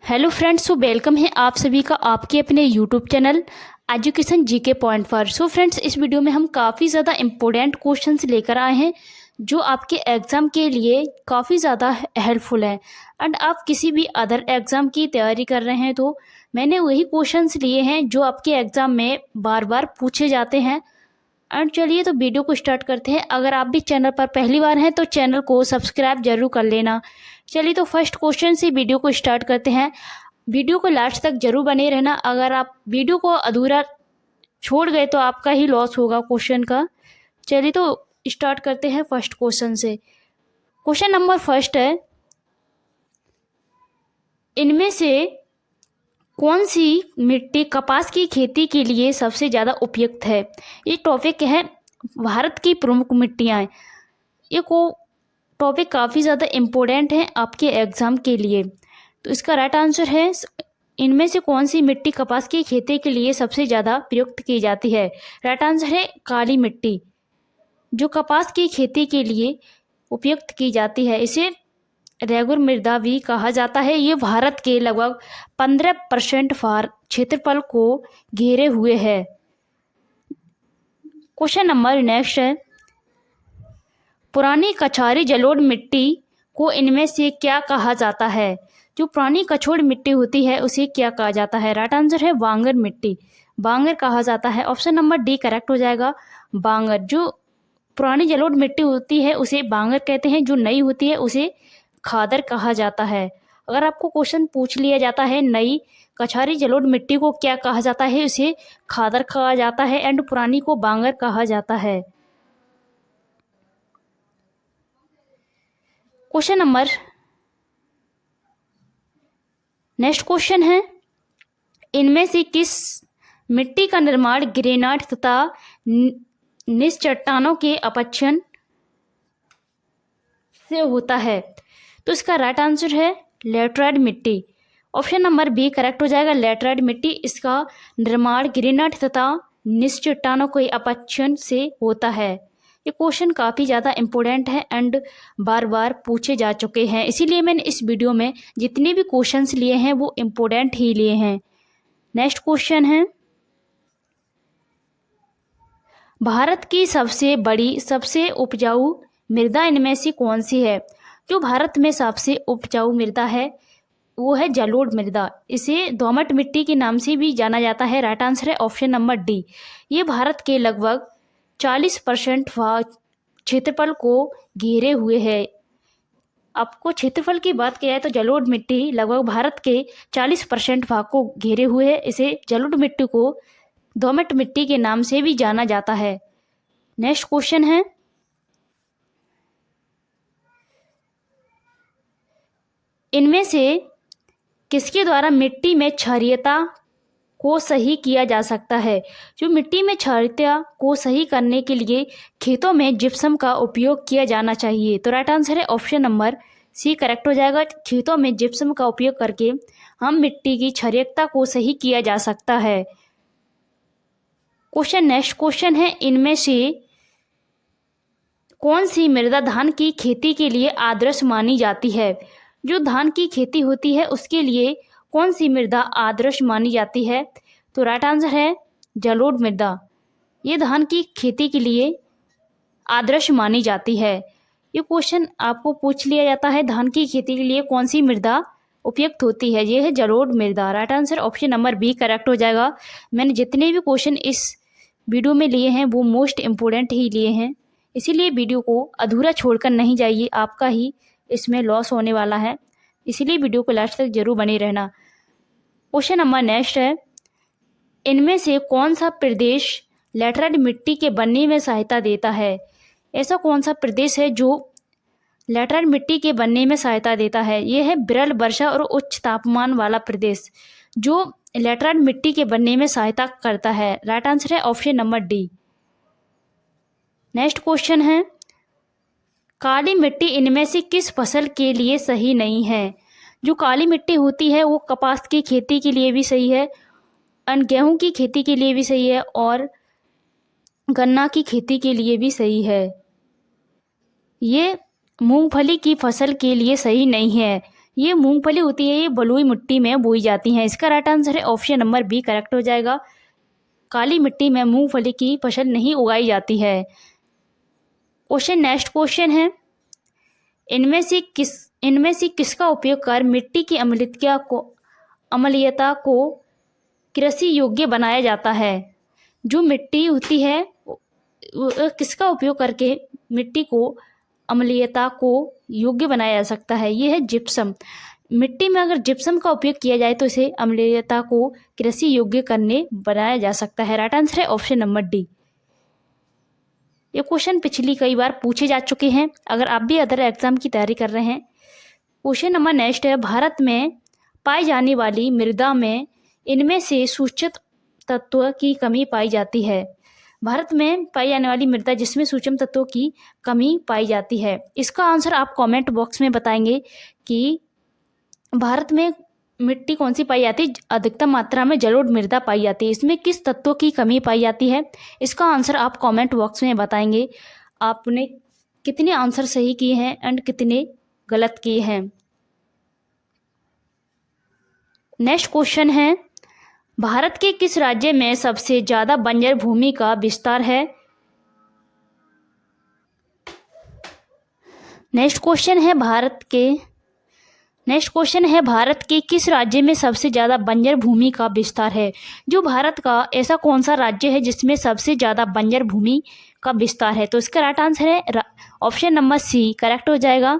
Hello friends, welcome है आप सभी का आपके अपने YouTube channel education GK point पर। फ्रेंड्स, इस वीडियो में हम काफ़ी ज़्यादा इम्पोर्टेंट क्वेश्चंस लेकर आए हैं जो आपके एग्ज़ाम के लिए काफ़ी ज़्यादा हेल्पफुल है। एंड आप किसी भी अदर एग्ज़ाम की तैयारी कर रहे हैं तो मैंने वही क्वेश्चंस लिए हैं जो आपके एग्ज़ाम में बार बार पूछे जाते हैं। एंड चलिए तो वीडियो को स्टार्ट करते हैं। अगर आप भी चैनल पर पहली बार हैं तो चैनल को सब्सक्राइब जरूर कर लेना। चलिए तो फर्स्ट क्वेश्चन से वीडियो को स्टार्ट करते हैं। वीडियो को लास्ट तक जरूर बने रहना। अगर आप वीडियो को अधूरा छोड़ गए तो आपका ही लॉस होगा क्वेश्चन का। चलिए तो स्टार्ट करते हैं फर्स्ट क्वेश्चन से। क्वेश्चन नंबर फर्स्ट है, इनमें से कौन सी मिट्टी कपास की खेती के लिए सबसे ज़्यादा उपयुक्त है। ये टॉपिक है भारत की प्रमुख मिट्टियाँ। ये को टॉपिक काफ़ी ज़्यादा इम्पोर्टेंट है आपके एग्ज़ाम के लिए। तो इसका राइट आंसर है, इनमें से कौन सी मिट्टी कपास की खेती के लिए सबसे ज़्यादा प्रयुक्त की जाती है। राइट आंसर है काली मिट्टी, जो कपास की खेती के लिए उपयुक्त की जाती है। इसे रेगुर मृदा भी कहा जाता है। ये भारत के लगभग 15% क्षेत्रफल को घेरे हुए है। क्वेश्चन नंबर नेक्स्ट है, पुरानी कछारी जलोढ़ मिट्टी को इनमें से क्या कहा जाता है। जो पुरानी कछोड़ मिट्टी होती है उसे क्या कहा जाता है। राइट आंसर है बांगर मिट्टी, बांगर कहा जाता है। ऑप्शन नंबर डी करेक्ट हो जाएगा, बांगर। जो पुरानी जलोढ़ मिट्टी होती है उसे बांगर कहते हैं, जो नई होती है उसे खादर कहा जाता है। अगर आपको क्वेश्चन पूछ लिया जाता है नई कछारी जलोढ़ मिट्टी को क्या कहा जाता है, उसे खादर कहा जाता है एंड पुरानी को बांगर कहा जाता है। क्वेश्चन नंबर नेक्स्ट क्वेश्चन है, इनमें से किस मिट्टी का निर्माण ग्रेनाइट तथा निस चट्टानों के अपक्षय से होता है। तो इसका राइट आंसर है लेटराइट मिट्टी। ऑप्शन नंबर बी करेक्ट हो जाएगा, लेटराइट मिट्टी। इसका निर्माण ग्रेनाइट तथा निस चट्टानों के अपक्षय से होता है। ये क्वेश्चन काफ़ी ज़्यादा इम्पोर्टेंट है एंड बार बार पूछे जा चुके हैं, इसीलिए मैंने इस वीडियो में जितने भी क्वेश्चंस लिए हैं वो इम्पोर्टेंट ही लिए हैं। नेक्स्ट क्वेश्चन है, भारत की सबसे बड़ी सबसे उपजाऊ मृदा इनमें से कौन सी है। जो भारत में सबसे उपजाऊ मृदा है वो है जलोढ़ मृदा। इसे दोमट मिट्टी के नाम से भी जाना जाता है। राइट आंसर है ऑप्शन नंबर डी। ये भारत के लगभग 40% क्षेत्रफल को घेरे हुए है। आपको क्षेत्रफल की बात किया है तो जलोढ़ मिट्टी लगभग भारत के 40% भाग को घेरे हुए है। इसे जलोढ़ मिट्टी को दोमट मिट्टी के नाम से भी जाना जाता है। नेक्स्ट क्वेश्चन है, इनमें से किसके द्वारा मिट्टी में क्षारीयता को सही किया जा सकता है। जो मिट्टी में क्षारीयता को सही करने के लिए खेतों में जिप्सम का उपयोग किया जाना चाहिए। तो राइट आंसर है ऑप्शन नंबर सी करेक्ट हो जाएगा। खेतों में जिप्सम का उपयोग करके हम मिट्टी की क्षारीयता को सही किया जा सकता है। नेक्स्ट क्वेश्चन है, इनमें से कौन सी मृदा धान की खेती के लिए आदर्श मानी जाती है। जो धान की खेती होती है उसके लिए कौन सी मृदा आदर्श मानी जाती है। तो राइट आंसर है जलोढ़ मृदा। ये धान की खेती के लिए आदर्श मानी जाती है। ये क्वेश्चन आपको पूछ लिया जाता है, धान की खेती के लिए कौन सी मृदा उपयुक्त होती है। ये है जलोढ़ मृदा। Right answer option number B correct हो जाएगा। मैंने जितने भी क्वेश्चन इस वीडियो में लिए हैं वो मोस्ट इम्पोर्टेंट ही लिए हैं, इसीलिए वीडियो को अधूरा छोड़कर नहीं जाइए, आपका ही इसमें लॉस होने वाला है। इसीलिए वीडियो को लास्ट तक जरूर बने रहना। क्वेश्चन नंबर नेक्स्ट है, इनमें से कौन सा प्रदेश लेटराइट मिट्टी के बनने में सहायता देता है। ऐसा कौन सा प्रदेश है जो लेटराइट मिट्टी के बनने में सहायता देता है। यह है विरल वर्षा और उच्च तापमान वाला प्रदेश जो लेटराइट मिट्टी के बनने में सहायता करता है। राइट आंसर है option number D. Next question है, काली मिट्टी इनमें से किस फसल के लिए सही नहीं है। जो काली मिट्टी होती है वो कपास की खेती के लिए भी सही है, गेहूं की खेती के लिए भी सही है और गन्ना की खेती के लिए भी सही है। ये मूंगफली की फसल के लिए सही नहीं है। ये मूंगफली होती है, ये बलुई मिट्टी में बोई जाती हैं। इसका राइट आंसर है ऑप्शन नंबर बी करेक्ट हो जाएगा। काली मिट्टी में मूंगफली की फसल नहीं उगाई जाती है। नेक्स्ट क्वेश्चन है, इनमें से किसका उपयोग कर मिट्टी की अम्लीयता को कृषि योग्य बनाया जाता है। जो मिट्टी होती है किसका उपयोग करके मिट्टी को अम्लीयता को योग्य बनाया जा सकता है। ये है जिप्सम। मिट्टी में अगर जिप्सम का उपयोग किया जाए तो इसे अम्लीयता को कृषि योग्य करने बनाया जा सकता है। राइट आंसर है ऑप्शन नंबर डी। ये क्वेश्चन पिछली कई बार पूछे जा चुके हैं, अगर आप भी अदर एग्जाम की तैयारी कर रहे हैं। क्वेश्चन नंबर नेक्स्ट है, भारत में पाई जाने वाली मृदा में इनमें से सूक्ष्म तत्व की कमी पाई जाती है। भारत में पाई जाने वाली मृदा जिसमें सूक्ष्म तत्वों की कमी पाई जाती है। इसका आंसर आप कमेंट बॉक्स में बताएंगे कि भारत में मिट्टी कौन सी पाई जाती है। अधिकतम मात्रा में जलोढ़ मृदा पाई जाती है, इसमें किस तत्वों की कमी पाई जाती है। इसका आंसर आप कमेंट बॉक्स में बताएंगे। आपने कितने आंसर सही किए हैं एंड कितने गलत किए हैं। नेक्स्ट क्वेश्चन है, भारत के किस राज्य में सबसे ज्यादा बंजर भूमि का विस्तार है। नेक्स्ट क्वेश्चन है, भारत के किस राज्य में सबसे ज़्यादा बंजर भूमि का विस्तार है। जो भारत का ऐसा कौन सा राज्य है जिसमें सबसे ज़्यादा बंजर भूमि का विस्तार है। तो इसका राइट आंसर है ऑप्शन नंबर सी करेक्ट हो जाएगा,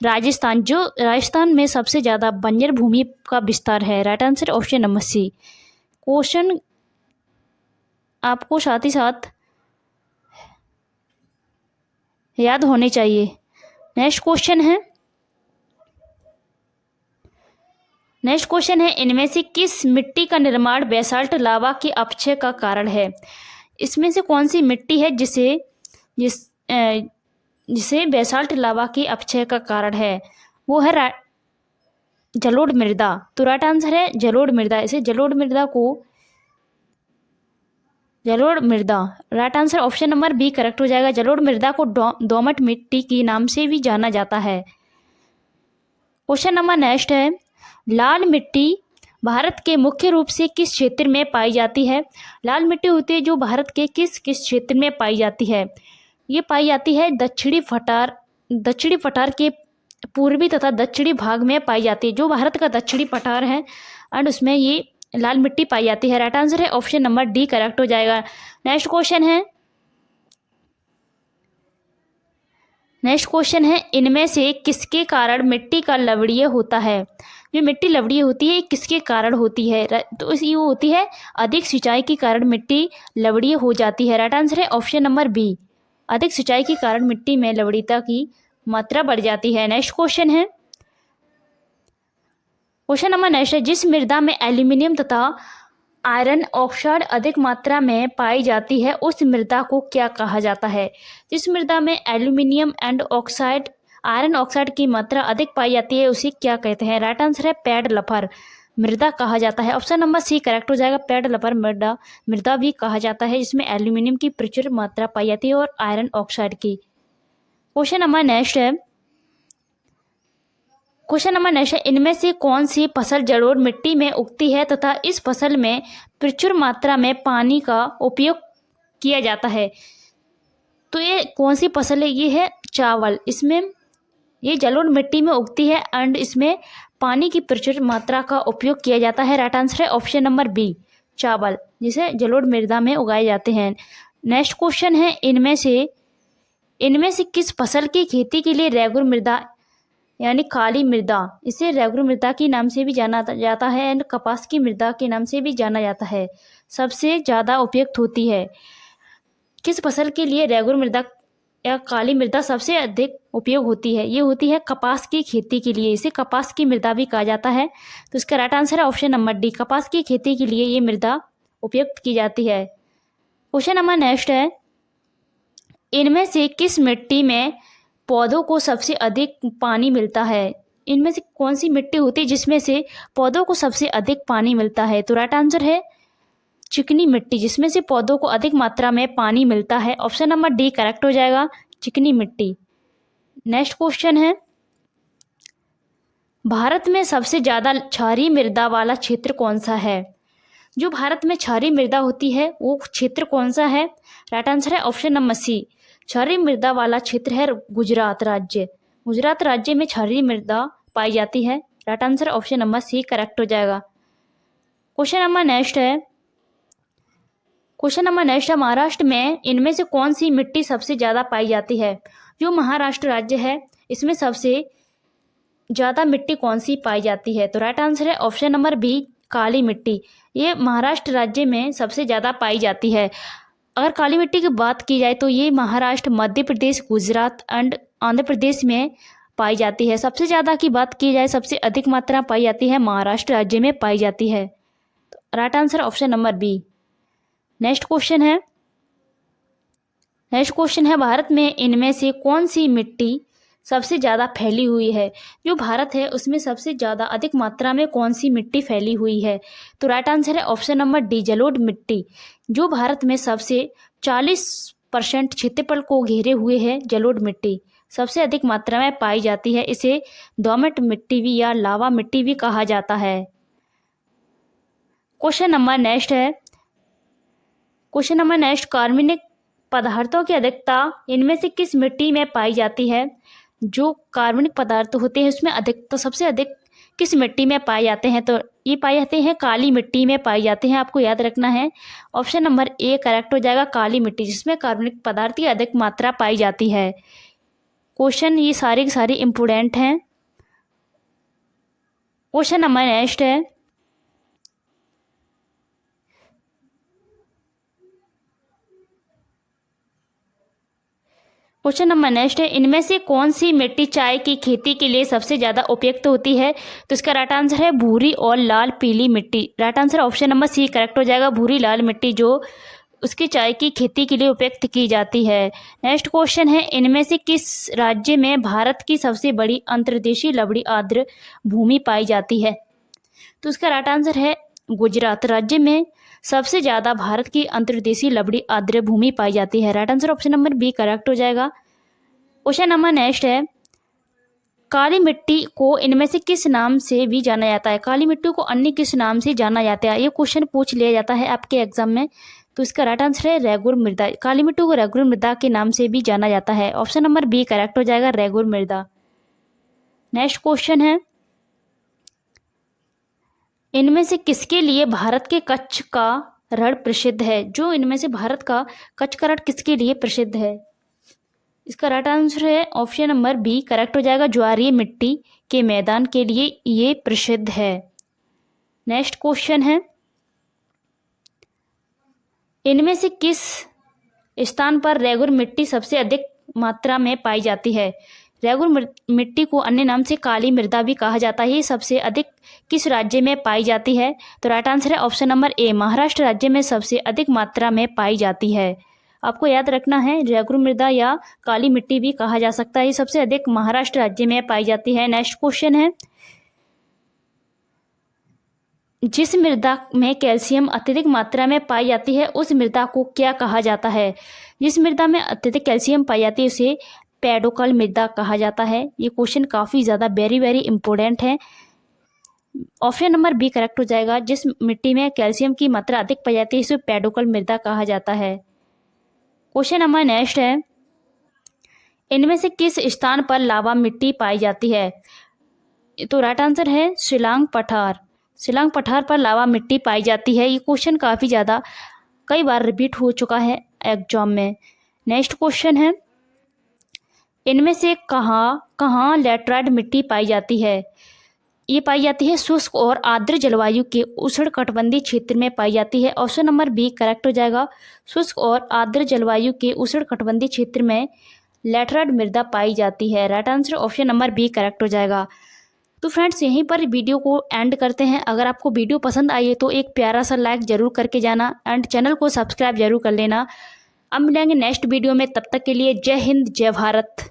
राजस्थान। जो राजस्थान में सबसे ज़्यादा बंजर भूमि का विस्तार है। Right answer option number C. Question आपको साथ ही साथ याद होने चाहिए। नेक्स्ट क्वेश्चन है, इनमें से किस मिट्टी का निर्माण बेसाल्ट लावा के अपक्षय का कारण है। इसमें से कौन सी मिट्टी है जिसे बेसाल्ट लावा के अपक्षय का कारण है। वो है जलोढ़ मृदा। तो राइट आंसर है जलोढ़ मृदा। इसे जलोढ़ मृदा right answer option number B correct हो जाएगा। जलोढ़ मृदा को दोमट मिट्टी के नाम से भी जाना जाता है। क्वेश्चन नंबर नेक्स्ट है, लाल मिट्टी भारत के मुख्य रूप से किस क्षेत्र में पाई जाती है। लाल मिट्टी होती है जो भारत के किस क्षेत्र में पाई जाती है। ये पाई जाती है दक्षिणी पठार के पूर्वी तथा दक्षिणी भाग में पाई जाती है। जो भारत का दक्षिणी पठार है एंड उसमें ये लाल मिट्टी पाई जाती है। राइट आंसर है ऑप्शन नंबर डी करेक्ट हो जाएगा। नेक्स्ट क्वेश्चन है, इनमें से किसके कारण मिट्टी का लवणीय होता है। जो मिट्टी लवणीय होती है किसके कारण होती है। तो ये होती है अधिक सिंचाई के कारण मिट्टी लवणीय हो जाती है। राइट आंसर है ऑप्शन नंबर बी, अधिक सिंचाई के कारण मिट्टी में लवणीयता की मात्रा बढ़ जाती है। नेक्स्ट क्वेश्चन नंबर नेक्स्ट है, जिस मृदा में एल्यूमिनियम तथा आयरन ऑक्साइड अधिक मात्रा में पाई जाती है उस मृदा को क्या कहा जाता है। जिस मृदा में एल्यूमिनियम एंड आयरन ऑक्साइड की मात्रा अधिक पाई जाती है उसे क्या कहते हैं। राइट आंसर है पैड लफर मृदा कहा जाता है। ऑप्शन नंबर सी करेक्ट हो जाएगा। पैड लफर मृदा भी कहा जाता है जिसमें एल्यूमिनियम की प्रचुर मात्रा पाई जाती है और आयरन ऑक्साइड की। क्वेश्चन नंबर नेक्स्ट है, इनमें से कौन सी फसल जलोढ़ मिट्टी में उगती है तथा इस फसल में प्रचुर मात्रा में पानी का उपयोग किया जाता है। तो ये कौन सी फसल है। ये है चावल। इसमें ये जलोढ़ मिट्टी में उगती है एंड इसमें पानी की प्रचुर मात्रा का उपयोग किया जाता है। राइट आंसर है ऑप्शन नंबर बी चावल, जिसे जलोढ़ मृदा में उगाए जाते हैं। नेक्स्ट क्वेश्चन है, इनमें से किस फसल की खेती के लिए रेगुर मृदा यानी काली मृदा, इसे रेगुर मृदा के नाम से भी जाना जाता है एंड कपास की मृदा के नाम से भी जाना जाता है, सबसे ज़्यादा उपयुक्त होती है। किस फसल के लिए रेगुर मृदा या काली मृदा सबसे अधिक उपयोग होती है। ये होती है कपास की खेती के लिए, इसे कपास की मृदा भी कहा जाता है। तो इसका राइट आंसर है ऑप्शन नंबर डी, कपास की खेती के लिए ये मृदा उपयुक्त की जाती है। क्वेश्चन नंबर नेक्स्ट है, इनमें से किस मिट्टी में पौधों को सबसे अधिक पानी मिलता है। इनमें से कौन सी मिट्टी होती है जिसमें से पौधों को सबसे अधिक पानी मिलता है। तो राइट आंसर है चिकनी मिट्टी, जिसमें से पौधों को अधिक मात्रा में पानी मिलता है। ऑप्शन नंबर डी करेक्ट हो जाएगा, चिकनी मिट्टी। नेक्स्ट क्वेश्चन है, भारत में सबसे ज़्यादा क्षारीय मृदा वाला क्षेत्र कौन सा है? जो भारत में क्षारीय मृदा होती है वो क्षेत्र कौन सा है? राइट आंसर है ऑप्शन नंबर सी। क्षारीय मृदा वाला क्षेत्र है गुजरात राज्य। गुजरात राज्य में क्षारीय मृदा पाई जाती है। Right answer option number C correct हो जाएगा। क्वेश्चन नंबर नेक्स्ट है महाराष्ट्र में इनमें से कौन सी मिट्टी सबसे ज़्यादा पाई जाती है? जो महाराष्ट्र राज्य है इसमें सबसे ज़्यादा मिट्टी कौन सी पाई जाती है? तो राइट आंसर है ऑप्शन नंबर बी काली मिट्टी। ये महाराष्ट्र राज्य में सबसे ज़्यादा पाई जाती है। अगर काली मिट्टी की बात की जाए तो ये महाराष्ट्र, मध्य प्रदेश, गुजरात एंड आंध्र प्रदेश में पाई जाती है। सबसे ज़्यादा की बात की जाए सबसे अधिक मात्रा पाई जाती है महाराष्ट्र राज्य में पाई जाती है। तो right answer option number B. Next question है भारत में इनमें से कौन सी मिट्टी सबसे ज़्यादा फैली हुई है? जो भारत है उसमें सबसे ज़्यादा अधिक मात्रा में कौन सी मिट्टी फैली हुई है? तो राइट आंसर है ऑप्शन नंबर डी जलोढ़ मिट्टी। जो भारत में सबसे 40% क्षेत्रफल को घेरे हुए है जलोढ़ मिट्टी सबसे अधिक मात्रा में पाई जाती है। इसे दोमट मिट्टी भी या लावा मिट्टी भी कहा जाता है। क्वेश्चन नंबर नेक्स्ट कार्बनिक पदार्थों की अधिकता इनमें से किस मिट्टी में पाई जाती है? जो कार्बनिक पदार्थ होते हैं उसमें अधिकता सबसे अधिक किस मिट्टी में पाए जाते हैं? तो ये पाए जाते हैं काली मिट्टी में पाए जाते हैं। आपको याद रखना है ऑप्शन नंबर ए करेक्ट हो जाएगा, काली मिट्टी जिसमें कार्बनिक पदार्थ की अधिक मात्रा पाई जाती है। क्वेश्चन ये सारे के सारे इम्पोर्टेंट हैं। क्वेश्चन नंबर नेक्स्ट है इनमें से कौन सी मिट्टी चाय की खेती के लिए सबसे ज़्यादा उपयुक्त होती है? तो इसका राइट आंसर है भूरी और लाल पीली मिट्टी। Right answer option number C correct हो जाएगा, भूरी लाल मिट्टी जो उसकी चाय की खेती के लिए उपयुक्त की जाती है। नेक्स्ट क्वेश्चन है इनमें से किस राज्य में भारत की सबसे बड़ी अंतर्देशीय लवणी आर्द्र भूमि पाई जाती है? तो इसका राइट आंसर है गुजरात राज्य में सबसे ज़्यादा भारत की अंतर्देशीय लवणी आर्द्र भूमि पाई जाती है। Right answer option number B correct हो जाएगा। क्वेश्चन नंबर नेक्स्ट है काली मिट्टी को इनमें से किस नाम से भी जाना जाता है? काली मिट्टी को अन्य किस नाम से जाना जाता है? ये क्वेश्चन पूछ लिया जाता है आपके एग्जाम में। तो इसका राइट आंसर है रेगुर मृदा। काली मिट्टी को रेगुर मृदा के नाम से भी जाना जाता है। ऑप्शन नंबर बी करेक्ट हो जाएगा, रेगुर मृदा। नेक्स्ट क्वेश्चन है इनमें से किसके लिए भारत के कच्छ का रण प्रसिद्ध है? जो इनमें से भारत का कच्छ का रण किसके लिए प्रसिद्ध है? इसका राइट आंसर है ऑप्शन नंबर बी करेक्ट हो जाएगा, ज्वारीय मिट्टी के मैदान के लिए ये प्रसिद्ध है। नेक्स्ट क्वेश्चन है इनमें से किस स्थान पर रेगुर मिट्टी सबसे अधिक मात्रा में पाई जाती है? रेगुर मिट्टी को अन्य नाम से काली मृदा भी कहा जाता है। ये सबसे अधिक किस राज्य में पाई जाती है? तो राइट आंसर है ऑप्शन नंबर ए, महाराष्ट्र राज्य में सबसे अधिक मात्रा में पाई जाती है। आपको याद रखना है रेगुर मृदा या काली मिट्टी भी कहा जा सकता है। ये सबसे अधिक महाराष्ट्र राज्य में पाई जाती है। नेक्स्ट क्वेश्चन है जिस मृदा में कैल्शियम अत्यधिक मात्रा में पाई जाती है उस मृदा को क्या कहा जाता है? जिस मृदा में अत्यधिक कैल्शियम पाई जाती है उसे पेडोकल मृदा कहा जाता है। ये क्वेश्चन काफ़ी ज़्यादा वेरी इंपॉर्टेंट है। ऑप्शन नंबर बी करेक्ट हो जाएगा, जिस मिट्टी में कैल्शियम की मात्रा अधिक पाई जाती है इसे पेडोकल मृदा कहा जाता है। क्वेश्चन नंबर नेक्स्ट है इनमें से किस स्थान पर लावा मिट्टी पाई जाती है? तो राइट आंसर है शिलांग पठार। शिलांग पठार पर लावा मिट्टी पाई जाती है। ये क्वेश्चन काफ़ी ज़्यादा कई बार रिपीट हो चुका है एग्जाम में। नेक्स्ट क्वेश्चन है इनमें से कहाँ लैटराइट मिट्टी पाई जाती है? ये पाई जाती है शुष्क और आर्द्र जलवायु के उष्णकटिबंधीय क्षेत्र में पाई जाती है। ऑप्शन नंबर बी करेक्ट हो जाएगा, शुष्क और आर्द्र जलवायु के उष्णकटिबंधीय क्षेत्र में लैटराइट मृदा पाई जाती है। Right answer option number B correct हो जाएगा। तो फ्रेंड्स यहीं पर वीडियो को एंड करते हैं। अगर आपको वीडियो पसंद आई है तो एक प्यारा सा लाइक ज़रूर करके जाना एंड चैनल को सब्सक्राइब जरूर कर लेना। अब मिलेंगे नेक्स्ट वीडियो में, तब तक के लिए जय हिंद जय भारत।